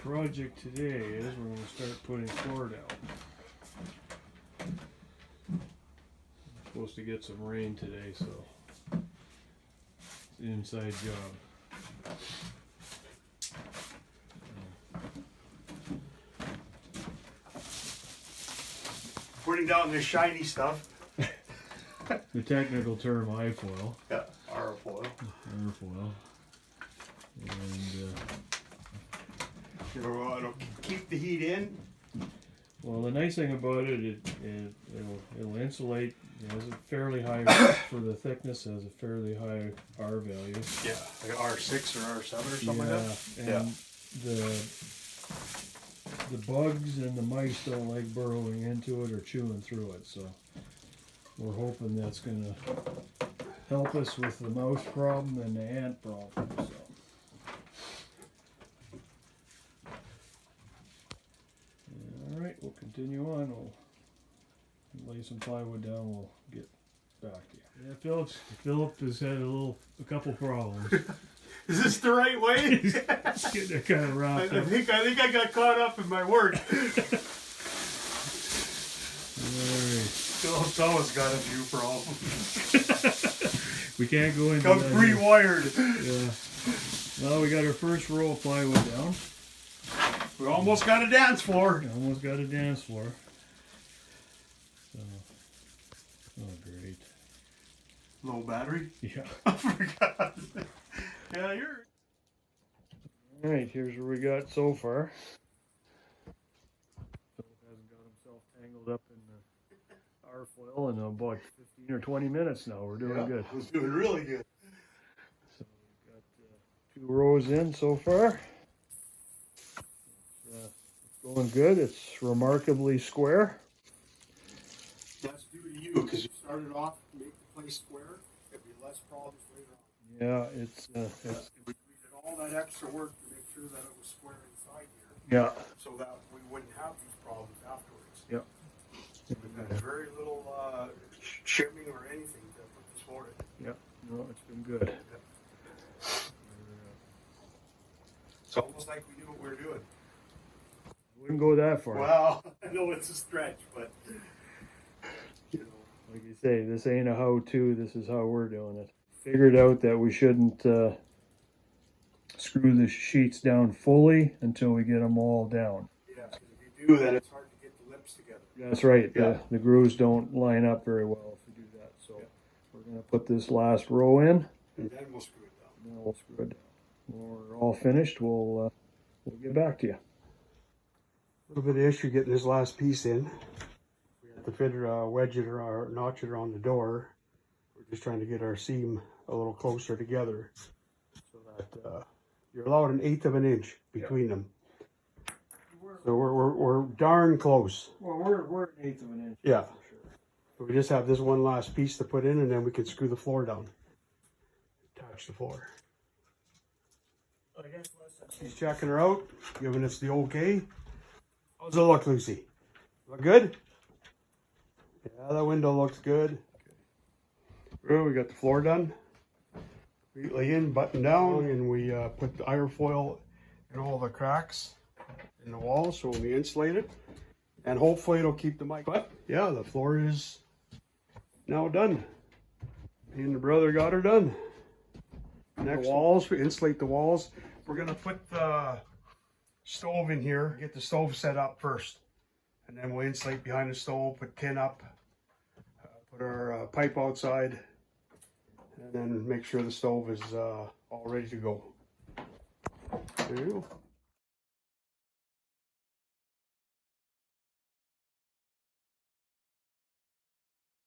project today is we're going to start putting floor down. We're supposed to get some rain today, so it's an inside job. Putting down this shiny stuff. The technical term, iFoil. Yeah, airfoil. Airfoil. And It'll keep the heat in. well, the nice thing about it, it'll insulate. It has a fairly high, for the thickness, it has a fairly high R value. Yeah, like R6 or R7 or something like that. And the bugs and the mice don't like burrowing into it or chewing through it, so we're hoping that's going to help us with the mouse problem and the ant problem. So. All right, we'll continue on. We'll lay some plywood down. We'll get back to you. Yeah, Philip has had a couple problems. Is this the right way? He's getting it kind of wrapped up. I think I got caught up in my work. Philip's always got a few problems. We can't go into Comes that pre-wired. Yeah. Well, we got our first row of plywood down. We almost got a dance floor. Almost got a dance floor. So, oh, great. Low battery? Yeah. I forgot. Yeah, you're... All right, here's what we got so far. Philip hasn't got himself tangled up in the R-foil in about 15 or 20 minutes now. We're doing good. I was doing really good. So we've got 2 rows in so far. It's going good. It's remarkably square. That's due to you, because you started off to make the place square. There'd be less problems later on. Yeah, it's We did all that extra work to make sure that it was square inside here, yeah. so that we wouldn't have these problems afterwards. Yep. We've got very little shimming or anything to put this floor in. Yeah, no, it's been good. It's almost like we knew what we were doing. Wouldn't go that far. Well, I know it's a stretch, but you know. Like you say, this ain't a how-to, this is how we're doing it. Figured out that we shouldn't screw the sheets down fully until we get them all down. Yeah, because if you do, then it's hard to get the lips together. That's right, Yeah. the grooves don't line up very well if you do that. So we're going to put this last row in. And then we'll screw it down. And then we'll screw it down. When we're all finished, we'll get back to you. A little bit of issue getting this last piece in. We have to fit it, wedge it or notch it on the door. We're just trying to get our seam a little closer together so that you're allowed 1/8 of an inch between them. So we're darn close. Well, we're 1/8 of an inch. Yeah. For sure. So we just have this one last piece to put in, and then we can screw the floor down. Attach the floor. I guess she's checking her out, giving us the okay. How's it look, Lucy? Look good? Yeah, that window looks good. Well, we got the floor done. Completely in, buttoned down, and we put the airfoil in all the cracks in the wall, so we insulate it. And hopefully it'll keep the mic. But yeah, the floor is now done. Me and the brother got her done. Next walls, we insulate the walls. We're gonna put the stove in here, get the stove set up first. And then we'll insulate behind the stove, put tin up, put our pipe outside, and then make sure the stove is all ready to go. There you go.